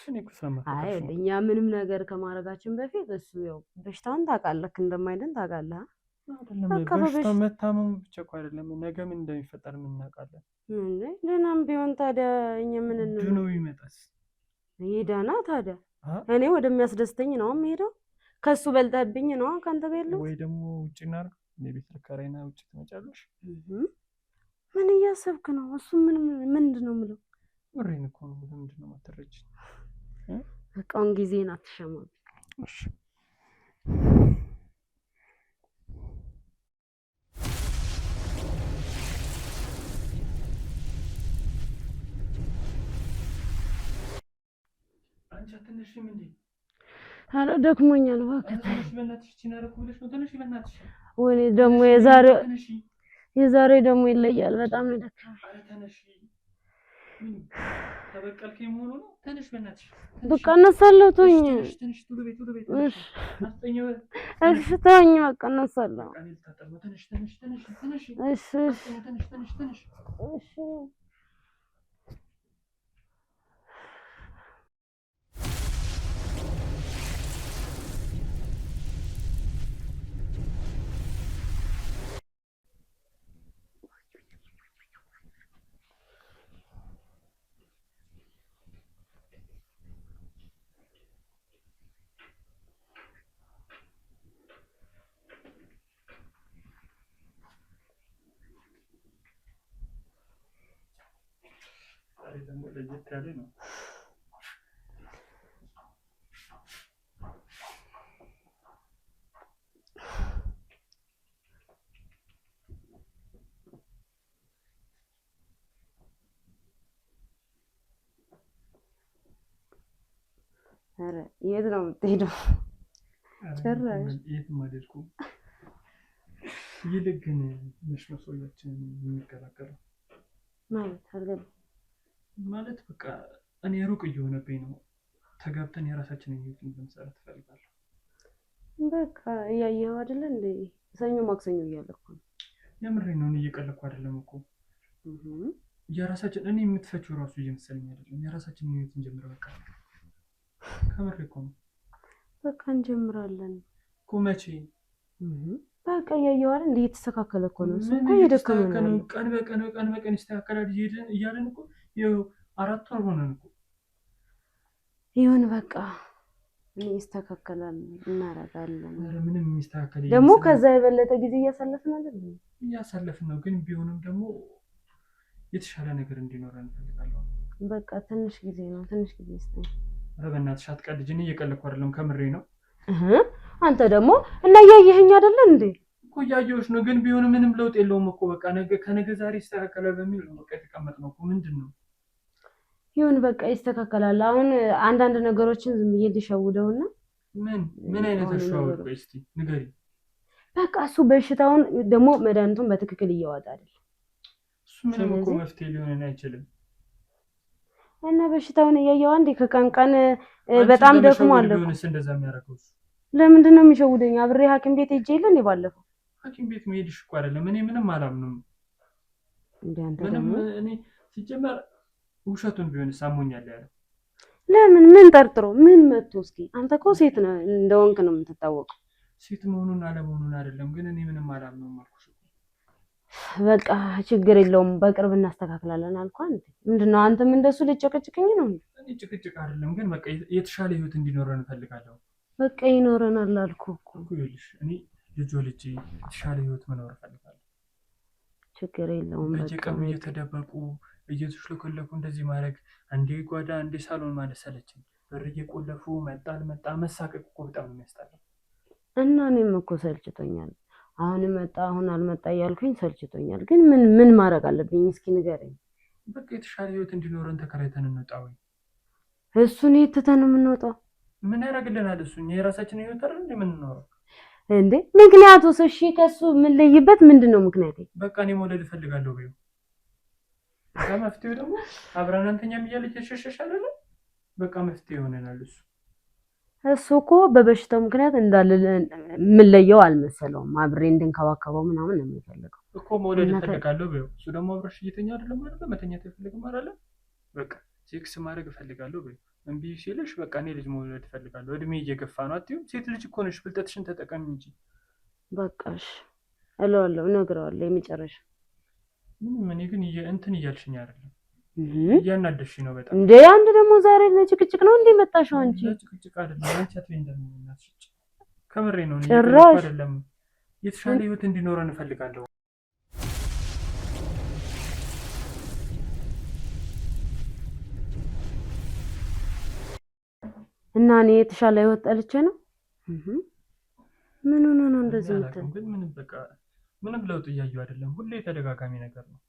እኔ እኮ ሰማሁ። አይ እኛ ምንም ነገር ከማድረጋችን በፊት እሱ ያው በሽታውን ታውቃለህ እንደማይድን ታውቃለህ። አይደለም በሽታው መታመሙ ብቻ እኮ አይደለም፣ ነገ ምን እንደሚፈጠር ምን እናውቃለን እንዴ? ደህናም ቢሆን ታዲያ እኛ ምን ድኖ ይመጣስ? ይዳና ታዲያ እኔ ወደሚያስደስተኝ ነው የምሄደው። ከሱ በልጠብኝ ነው ካንተ ጋር ያለው። ወይ ደግሞ ውጭ እናድርግ። እኔ ቤት ልከራይና ውጭ ትመጫለሽ። ምን እያሰብክ ነው? እሱ ምንድን ነው የምለው? ወሬን እኮ ነው። ለምንድን ነው የማትረጂኝ? በቃውን ጊዜን አትሸማም። እሺ አንቺ አትነሽም እንዴ? ኧረ ደክሞኛል እባክህ። ትንሽ በእናትሽ ሲናረኩ ብለሽ ነው። ትንሽ በእናትሽ። ወይኔ ደግሞ የዛሬ ደግሞ ይለያል። በጣም ነው ደከመኝ። ኧረ ተነሽ። ተበቀልከኝ መሆኑ ነው። ተነሽ በእናትሽ። በቃ እነሳለሁ። ተወኝ። ትንሽ ቶሎ ቤት እሺ ተወኝ። በቃ እነሳለሁ። ትንሽ እሺ ደግሞ ለየት ያለ ነው። ኧረ የት ነው የምትሄደው? ጭራሽ የትም አልሄድኩም። ይልቅ ግን መች ነው ሰውያችንን የሚቀላቀለው? ማለት አልገባም። ማለት በቃ እኔ ሩቅ እየሆነብኝ ነው። ተጋብተን የራሳችንን ህይወት እንድንሰራ ትፈልጋለሁ። በቃ እያየኸው አይደለ እንዴ? ሰኞ ማክሰኞ እያለ እኮ ነው። የምሬን ነው። እኔ እየቀለድኩ አይደለም እኮ። የራሳችን እኔ የምትፈችው ራሱ እየመሰለኝ አይደለም። የራሳችንን ህይወት እንጀምር በቃ። ከምሬ እኮ ነው። በቃ እንጀምራለን እኮ መቼ? በቃ እያየኸው አይደል እንዴ? እየተስተካከለ እኮ ነው። እሱ እኮ እየደከመ ነው። ቀን በቀን ይስተካከላል እያለን እኮ ይኸው 4 ወር ሆነን እኮ። ይሁን በቃ ይስተካከላል፣ እናደርጋለን። ምንም የሚስተካከል ደግሞ ከዛ የበለጠ ጊዜ እያሳለፍን አይደል? እያሳለፍን ነው። ግን ቢሆንም ደግሞ የተሻለ ነገር እንዲኖረን እንፈልጋለን። በቃ ትንሽ ጊዜ ነው፣ ትንሽ ጊዜ ይስጠኝ። ኧረ በእናትሽ አትቀልጂ። እኔ እየቀለድኩ አይደለም፣ ከምሬ ነው። አንተ ደግሞ እና እያየኸኝ አይደለ እንዴ? እኮ እያየሁሽ ነው። ግን ቢሆንም ምንም ለውጥ የለውም እኮ። በቃ ከነገ ዛሬ ይስተካከላል በሚል ነው በቃ የተቀመጥነው እኮ። ምንድን ነው? ይሁን በቃ ይስተካከላል። አሁን አንዳንድ ነገሮችን ዝም ብዬ ልሸውደውና ምን አይነት አሸዋወድ? ቆይ እስኪ ንገሪኝ። በቃ እሱ በሽታውን ደግሞ መድኃኒቱን በትክክል እየዋጠ አይደል? እሱ ምንም እኮ መፍትሄ ሊሆን አይችልም። እና በሽታውን እያየኸው አንዴ ከቀን ቀን በጣም ደክሞ አለ እኮ። እንደዛ የሚያደርገው ለምንድን ነው የሚሸውደኝ? አብሬ ሐኪም ቤት ሄጄ የለ እንዴ ባለፈው? ሐኪም ቤት መሄድሽ እኮ አይደለም። እኔ ምንም አላምንም እንዴ አንተ ምንም። ደግሞ እኔ ሲጀመር ውሸቱን ቢሆን ሳሞኛል ያለው ለምን? ምን ጠርጥሮ ምን መጥቶ? እስኪ አንተ እኮ ሴት ነህ እንደወንክ ነው የምትታወቀው። ሴት መሆኑን አለመሆኑን አይደለም፣ ግን እኔ ምንም አላምንም አልኩሽ። በቃ ችግር የለውም በቅርብ እናስተካክላለን አልኩህ። አንተ ምንድነው? አንተም እንደሱ ልጨቀጭቅኝ ነው? እኔ ጭቅጭቅ አይደለም፣ ግን በቃ የተሻለ ህይወት እንዲኖረን እንፈልጋለሁ። በቃ ይኖረናል አልኩህ እኮ። ይኸውልሽ እኔ ልጅ ወልጄ የተሻለ ህይወት መኖር እፈልጋለሁ። ችግር የለውም። በየቀኑ እየተደበቁ እየተሽለኮለኩ እንደዚህ ማድረግ፣ አንዴ ጓዳ አንዴ ሳሎን ማለት ሰለችኝ። በር እየቆለፉ መጣ አልመጣ መሳቀቅ እኮ በጣም ነው የሚያስጠላው። እና እኔም እኮ ሰልችቶኛል። አሁን መጣ አሁን አልመጣ እያልኩኝ ሰልችቶኛል። ግን ምን ማድረግ አለብኝ? እስኪ ንገረኝ። በቃ የተሻለ ህይወት እንዲኖረን ተከራይተን እንውጣ። ወይ እሱን የት ትተን ነው የምንወጣው? ምን ያደርግልናል እሱ? የራሳችን ህይወት አይደል እንዴ የምንኖረው እንዴ? ምክንያቱስ? እሺ ከሱ ምን ለይበት? ምንድነው ምክንያቴ? በቃ እኔ መውለድ እፈልጋለሁ በይው። መፍትሄው ደግሞ አብረን አንተኛም እያለች ተሸሸሽ አይደለ? በቃ መፍትሄ ይሆነናል እሱ። እሱ እኮ በበሽታው ምክንያት እንዳለ የምንለየው አልመሰለውም። አብሬ እንድንከባከበው ምናምን ነው የሚፈልገው እኮ። መውለድ እፈልጋለሁ በይው። እሱ ደግሞ አብረሽ እየተኛ አይደለም አይደለ? መተኛት አይፈልግም አይደለ? በቃ ሴክስ ማድረግ እፈልጋለሁ በይው። እምቢ ሲልሽ በቃ እኔ ልጅ መውለድ እፈልጋለሁ፣ እድሜ እየገፋ ነው አትይውም? ሴት ልጅ እኮ ነሽ፣ ብልጠትሽን ተጠቀሚ እንጂ። በቃሽ እለዋለሁ፣ እነግረዋለሁ። የመጨረሻ ምንም። እኔ ግን እንትን እያልሽኝ አይደለም፣ እያናደድሽኝ ነው በጣም። እንዴ አንድ ደግሞ ዛሬ ለጭቅጭቅ ነው እንዴ መጣሽው? አንቺ ለጭቅጭቅ አይደለም፣ አንቺ አትበይ እንደምናስጭ። ከምሬ ነው። ጭራሽ አይደለም። የተሻለ ህይወት እንዲኖረን እፈልጋለሁ። እና እኔ የተሻለ ህይወት ጠልቼ ነው? ምን ሆነ ነው እንደዚህ እንትን? ግን ምንም በቃ ምንም ለውጥ እያየሁ አይደለም። ሁሌ ተደጋጋሚ ነገር ነው።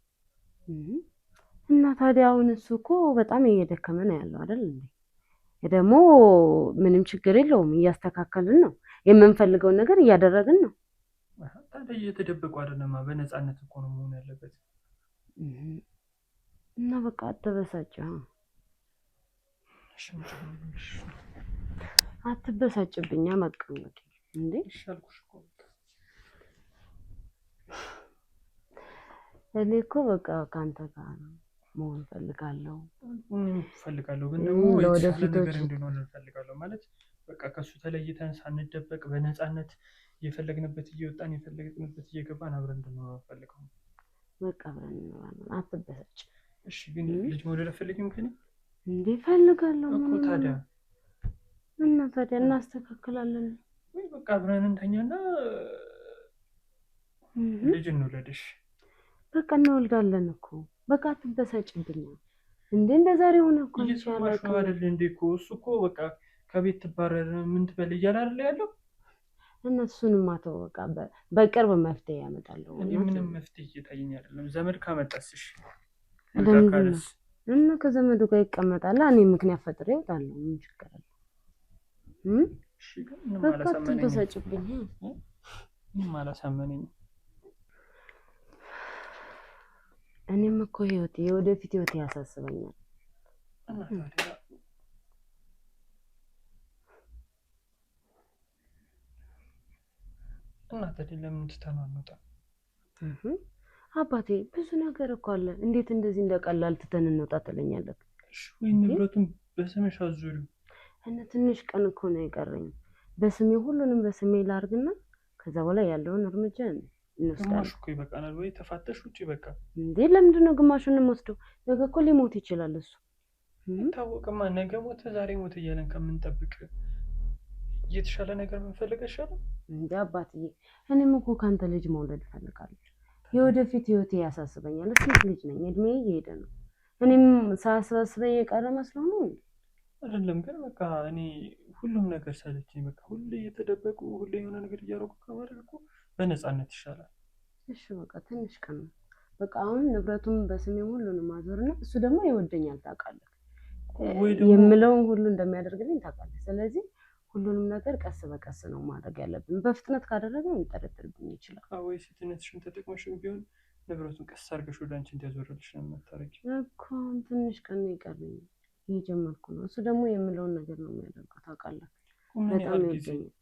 እና ታዲያ አሁን እሱ እኮ በጣም እየደከመ ነው ያለው አይደል እንዴ? ደግሞ ምንም ችግር የለውም፣ እያስተካከልን ነው፣ የምንፈልገውን ነገር እያደረግን ነው። ታዲያ እየተደበቁ አይደለማ፣ በነፃነት እኮ ነው መሆን ያለበት። እና በቃ አትበሳጭ። አትበሳጭብኛ መቀመጥ እንዴ? ይሻልኩሽ እኮ እኔ እኮ በቃ ካንተ ጋር መሆን ፈልጋለሁ። ግን ደግሞ የተሻለ ነገር እንዲኖር እንፈልጋለሁ። ማለት በቃ ከሱ ተለይተን ሳንደበቅ በነፃነት የፈለግንበት እየወጣን የፈለግንበት እየገባን አብረን እንድንኖር እንፈልጋለሁ። በቃ አብረን እንኖራለን። አትበሳጭ እሺ? ግን ልጅ መውለድ አትፈልጊም ከእኔ? እንዴ ፈልጋለሁ እኮ። ታዲያ እናስተካክላለን ወይ? በቃ አብረን እንተኛና ልጅ እንውለድሽ። በቃ እንወልዳለን እኮ። በቃ አትበሳጭብኝ እንዴ። እንደዛሬ ሆነ እኮ እየሰማሽ ነው አይደል እንዴ? እኮ እሱ እኮ በቃ ከቤት ትባረር ምን ትበል እያለ አይደል ያለው። እነሱንም አተው በቃ በቅርብ መፍትሄ ያመጣለሁ። እኔ ምንም መፍትሄ እየታየኝ አይደለም። ዘመድ ካመጣስሽ እና ከዘመዱ ጋር ይቀመጣል። እኔ ምክንያት ፈጥሬ እወጣለሁ። ምን ችግር አለ? እሺ ግን ምንም በቃ አላሳመነኝም። ተሰጭብኝ። ምንም አላሳመነኝም። እኔም እኮ ህይወቴ የወደፊት ህይወቴ ያሳስበኛል። እና ታዲያ ለምን ትተነው አንወጣም? አባቴ ብዙ ነገር እኮ አለ። እንዴት እንደዚህ እንደቀላል ትተን እንወጣ ትለኛለህ? እሺ ወይ ንብረቱን በስምሽ አዙሪው። እና ትንሽ ቀን እኮ ነው የቀረኝ። በስሜ ሁሉንም በስሜ ላርግና ከዛ በኋላ ያለውን እርምጃ እንወስዳለን። ግማሽ እኮ ይበቃናል። ወይ ተፋተሽ ውጪ በቃ። እንዴ ለምንድን ነው ግማሹን እንወስደው? ነገ እኮ ሊሞት ይችላል እሱ። ታወቅማ ነገ ሞተ ዛሬ ሞተ እያለን ከምንጠብቅ የተሻለ ነገር ብንፈልግ አይሻልም? እንዴ አባትዬ እኔም እኮ ካንተ ልጅ መውለድ እፈልጋለሁ። የወደፊት ህይወቴ ያሳስበኛል። ሴት ልጅ ነኝ፣ እድሜ እየሄደ ነው። እኔም ሳያሳስበኝ የቀረ መስሎ ነው አይደለም። ግን በቃ እኔ ሁሉም ነገር ሰለችኝ። በቃ ሁሌ እየተደበቁ ሁሌ የሆነ ነገር እያደረጉ ከማድረግ እኮ በነፃነት ይሻላል። እሺ በቃ ትንሽ ቀን ነው በቃ። አሁን ንብረቱን በስሜ ሁሉንም አዞርና እሱ ደግሞ ይወደኛል ታውቃለህ። የምለውን ሁሉ እንደሚያደርግልኝ ታውቃለህ። ስለዚህ ሁሉንም ነገር ቀስ በቀስ ነው ማድረግ ያለብን። በፍጥነት ካደረግን ሊጠረጥርብኝ ይችላል። ወይ ሴትነትሽን ተጠቅመሽም ቢሆን ንብረቱን ቀስ አድርገሽ ወደ አንቺ እንዲያዞርልሽ ነው የምታረጊው እኮ። ትንሽ ቀን ነው የቀረኝ፣ እየጀመርኩ ነው። እሱ ደግሞ የምለውን ነገር ነው የሚያደርገው ታውቃለህ። በጣም ይወደኛል።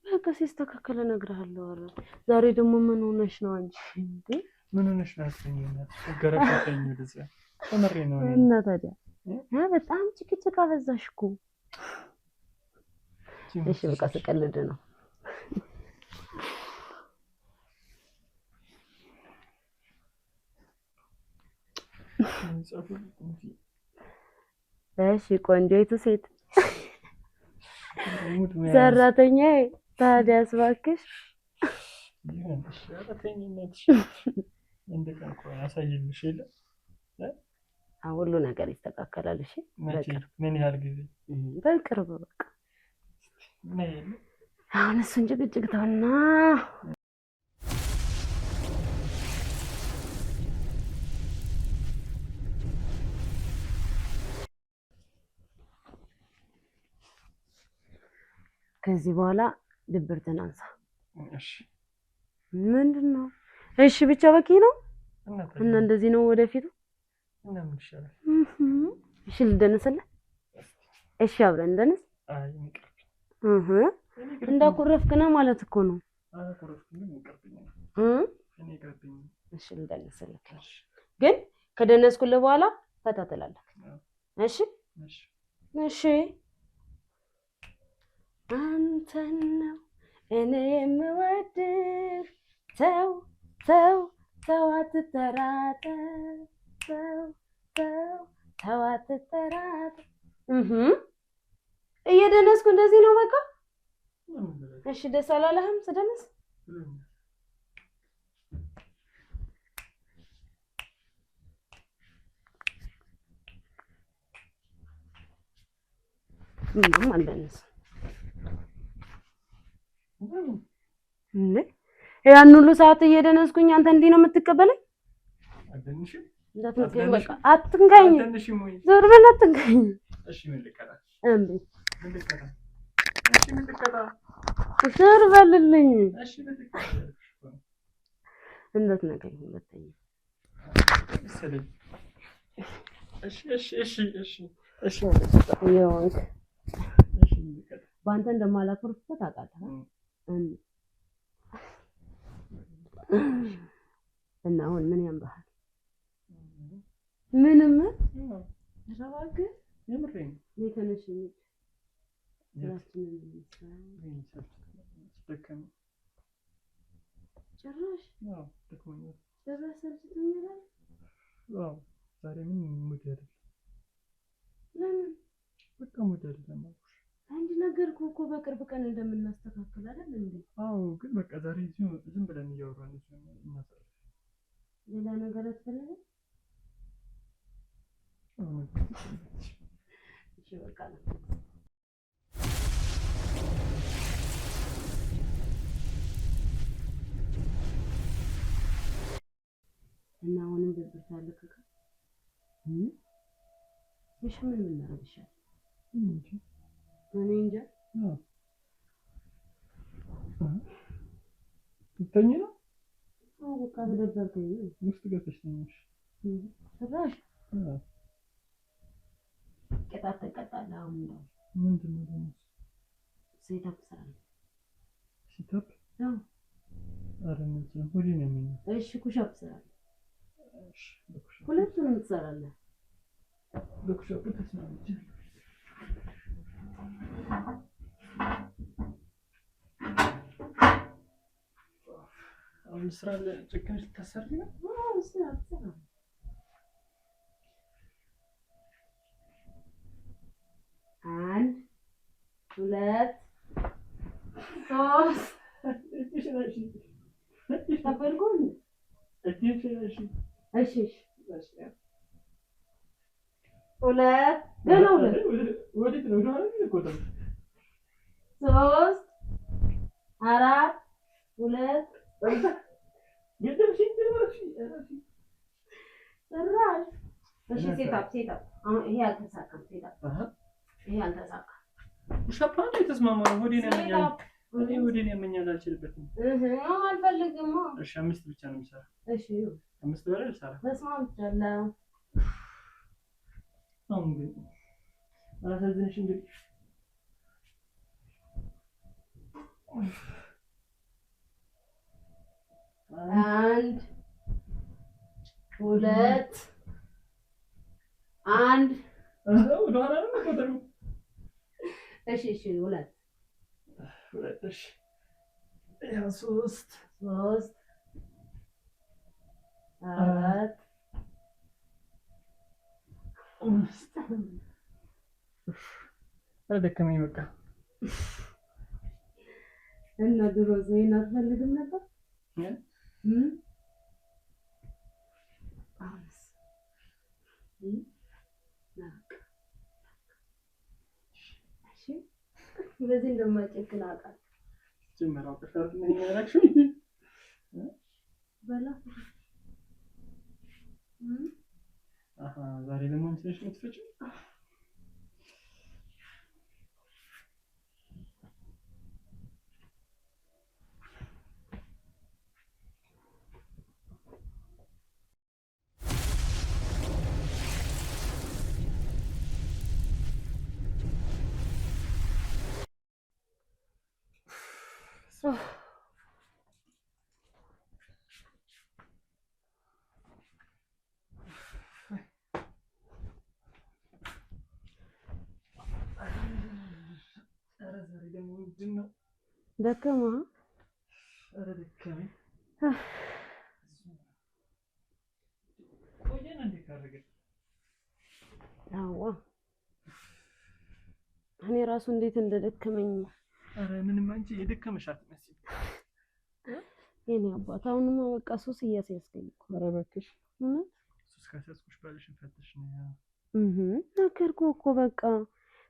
በቃ ሲስተካከል እነግርሃለሁ። ኧረ ዛሬ ደግሞ ምን ሆነሽ ነው አንቺ? እንዴ ምን ሆነሽ ነው ያልከኝና ገረፈኝ ወደዚያ ተመሬ ነው እና ታዲያ በጣም ጭቅጭቅ አበዛሽ እኮ። እሺ በቃ ስቀልድ ነው። እሺ ቆንጆይቱ ሴት ሰራተኛዬ ታዲያስ እባክሽ ሁሉ ነገር ይስተካከላል። እሺ ምን ያህል ጊዜ? በቅርብ በቃ አሁን እሱን ጭቅጭቅ ተውና ከዚህ በኋላ ድብርትን አንሳ። እሺ ምንድን ነው? እሺ ብቻ በቂ ነው እና እንደዚህ ነው ወደፊቱ። እና ምን ይሻላል? እሺ ልደንስልህ? እሺ አብረን እንደንስ። አይ እንዳኮረፍክ ነው ማለት እኮ ነው። እሺ ልደንስልህ፣ ግን ከደነስኩልህ በኋላ ፈታ ትላለህ። እሺ እሺ። አንተን ነው እኔ የምወድህ፣ ተው ተው ተው አትጠራጠር፣ ተው ተው ተው አትጠራጠር። እየደነስኩ እንደዚህ ነው በቃ። እሺ ደስ አላለህም ስደንስ? ምንም አልደነስም። ያን ሁሉ ሰዓት እየደነስኩኝ አንተ እንዲህ ነው የምትቀበለኝ? እንዳትንቀኝ በቃ አትንካኝ። ዞር በል አትንካኝ። እሺ ምን ልቀጣ? እምቢ ዞር በልልኝ። እንዳትነካኝ ሁለተኛ። በአንተ እንደማላኮርፍ እኮ ታውቃለህ። እና አሁን ምን ያምርሃል? ምንም ረባግ የምሬን ለተነሽ ጭራሽ ዛሬ ምን ሙድ አይደለም። ለምን በቃ ሙድ አይደለም። አንድ ነገር እኮ በቅርብ ቀን እንደምናስተካክል አይደል እንዴ? አዎ ግን በቃ ዛሬ ዝም ብለን እያወራን እናሳልፍ። ሌላ ነገር አትፈልግም? እሺ በቃ እና አሁንም ድብርት አለቀቀ። እሺ ምን እናደርግ ይሻላል? እኔ እንጃ ትተኝ ነው በቃ ተደበርኩኝ ውስጥ ገብተሽ ነሽ ሰራሽ ቅጣት ተቀጣለህ አሁን ነው ምንድን ነው ደግሞ ሴታፕ ሰራለሁ ሴታፕ አዎ ኧረ ምንድን ነው ወዲህ ነው የሚሆነው እሺ ኩሻፕ ሰራለሁ እሺ ሁለቱንም ትሰራለህ በኩሻፕ ተስማምቻለሁ አሁን ስራ ለጭቅን ልታሰሪ ነው ስራ አንድ ሁለት ሶስት ተፈልጎን እሺ ሁለት ገና ሁለት ወዴት ነው ወደ ሶስት አራት ሁለት ሰራሽ እሺ ሴታፕ አሁን ይሄ አልተሳካም ሴታፕ ይሄ አልተሳካም ፑሻፕ አንዴ ተስማማው ወዴት ነው ያመኛል እኔ ወዴት ነው ያመኛል አልችልበትም አልፈልግም እሺ 5 ብቻ ነው የሚሰራ እሺ 5 በላይ ልሰራ ተስማምቻለሁ አሁን ግን አላሳዝንሽ እንግዲህ አንድ ሁለት አንድ ወደ ኋላ ነው ቆጠሩ እሺ ሁለት እሺ ያ ሶስት አራት ደከመኝ በቃ እና ድሮ ዘይን አትፈልግም ነበር በዚህ እንደማይጨክን አውቃለሁ ጀመራው ከፈር ምን ያላችሁ በላ ዛሬ ደግሞ ትንሽ የምትፈጪው ደከመህ? ኧረ ደከመኝ። ቆየን እንዴ ካደረግን? አዎ እኔ ራሱ እንዴት እንደደከመኝ። ኧረ ምንም አንቺ የደከመሽ አትመስይም። የኔ አባት አሁንማ በቃ ሱስ እያስያዝከኝ እኮ። ኧረ እባክሽ ሱስ ካስያዝኩሽ ባልሽን ፈተሽ ነው። ነገርኩህ እኮ በቃ።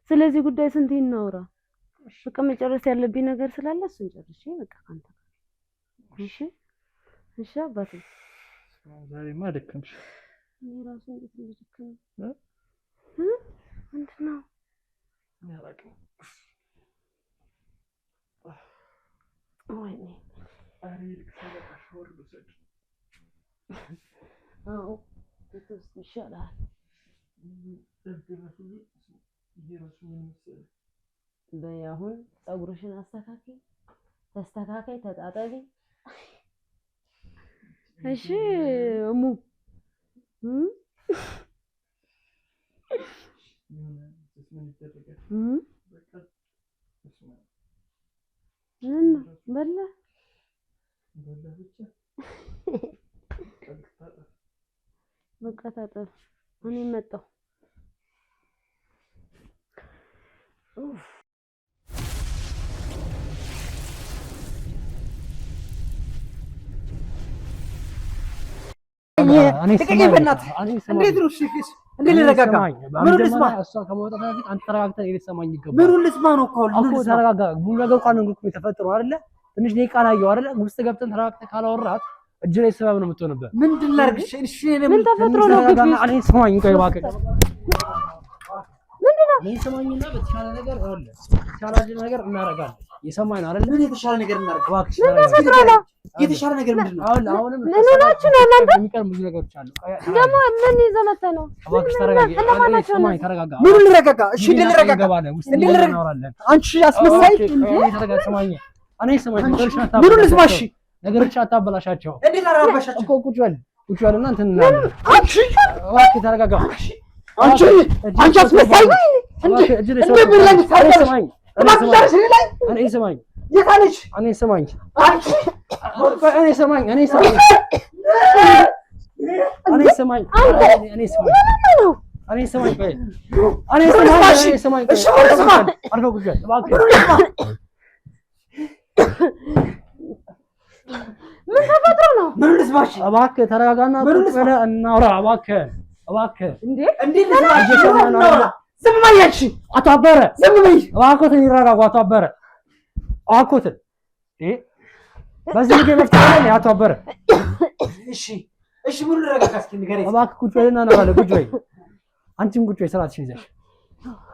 ስለዚህ ጉዳይ ስንቴ እናውራ? በቃ መጨረስ ያለብኝ ነገር ስላለ እሱን ጨርሼ በቃ ካንተ ጋር። እሺ አባቴ። ዛሬማ ደከምሽ። እኔ ራሱ እንዴት እንደደከመኝ ምንድን ነው አላውቅም። ወይኔ ኧረ ይልቅ በቃ ሻወር ልውሰድ። አዎ ብትወስድ ይሻላል። ይሄ ራሱ ምን መሰለህ? በይ አሁን ፀጉርሽን ተስተካከይ፣ ተጣጠቢ። እሺ እሙ በላ በቃ ታጠብ። እኔ መጣሁ። እንዴት ነው? እንዴት ልረጋጋ? ምኑን ልስማ? እሷ ከመውጣቷ በፊት አንተ ተረጋግተህ ልትሰማኝ ይገባል። ምኑን ልስማ ነው እኮ ተረጋጋ። ሙሉ ነገር እንኳን ነው የተፈጠረው አይደለ? ትንሽ ደቂቃ ላየው አይደለ? ውስጥ ገብተን ተረጋግተህ ካላወራት እጅ ላይ ሰበብ ነው የምትሆንበት። ምንድን ላድርግ? እሺ ምን ተፈጥሮ ነው? እኔ ስማኝ፣ ቆይ እባክህ ምንድነው? ሰማኝና በተሻለ ነገር አለ ተሻለ ነገር እናደርጋለን። የሰማኝ ነው አይደል? ምን የተሻለ ነገር እናደርግ? እባክሽ የተሻለ ነገር ምንድን ነው? አሁንም ምን ሆናችሁ ነው እናንተ? የሚቀር ብዙ ነገሮች አሉ። ደግሞ ምን ይዘህ መተህ ነው? እባክሽ ተረጋጊ። ሰማኝ ተረጋጋ። ምን ልረጋጋ? እሺ ልረጋጋ። እናወራለን። አንቺ አስመሳይ ተረጋጋ። ሰማኝ እኔ ሰማኝ ምን ልስማሽ? ነገሮች አታበላሻቸው። እንዴት አላበላሻቸው? እኮ ቁጭ በልና እንትን እናለን። አንቺ እባክህ ተረጋጋ። አንቺ አስመሳይ ሰማኝ እኔ ሰማኝ የታለች? እኔ ሰማኝ አንቺ እኔ ሰማኝ እኔ ሰማኝ እኔ ሰማኝ እኔ ሰማኝ እኔ ሰማኝ እኔ ሰማኝ እሺ ሰማኝ አልፈው ጉድ እባክህ ምን ተፈጥሮ ነው? ምን ልስማሽ? እባክህ ተረጋጋና ቁጭ ብለህ እናውራ። እባክህ እንዴ ልስማሽ? ዝም በይ አንቺ አቶ አበረ ዝም በይ። እባክዎትን ይረጋጉ አቶ አበረ እባክዎትን በዚህ ልጅ መፍትሄ አለ አቶ አበረ። እሺ ምን ልረጋጋ? እስኪ ንገረኝ። እባክህ ቁጭ በልና እናውራለን። ቁጭ በይ አንቺም ቁጭ በይ ስርዓትሽን ይዘሽ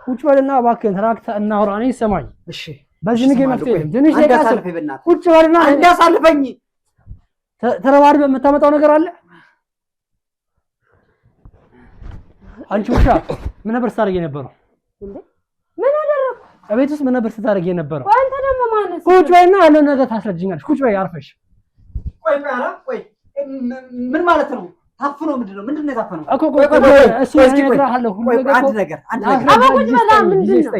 ቁጭ በልና እባክህን ተረጋግተህ እናውራ። እኔ ይሰማኝ። እሺ በዚህ ልጅ መፍትሄ ትንሽ እንዳሳልፈኝ በእናትህ ቁጭ በልና እንዳሳልፈኝ። ተረባርበህ የምታመጣው ነገር አለ። አንቺ ውሻ ምን ነበር ስታደርጊ የነበረው? እንዴ ምን አደረኩ? እቤት ውስጥ ምን ነበር ስታደርጊ የነበረው? አንተ ደግሞ ማነስ? ቁጭ በይና ያለውን ነገር ታስረጅኛለሽ። ቁጭ በይ አርፈሽ። ቆይ ምን ማለት ነው? ታፍኖ ምንድነው የታፈነው? እኮ እሱ እነግርሃለሁ ሁሉ ነገር አንድ ነገር አባ ቁጭ በላ። ምንድን ነው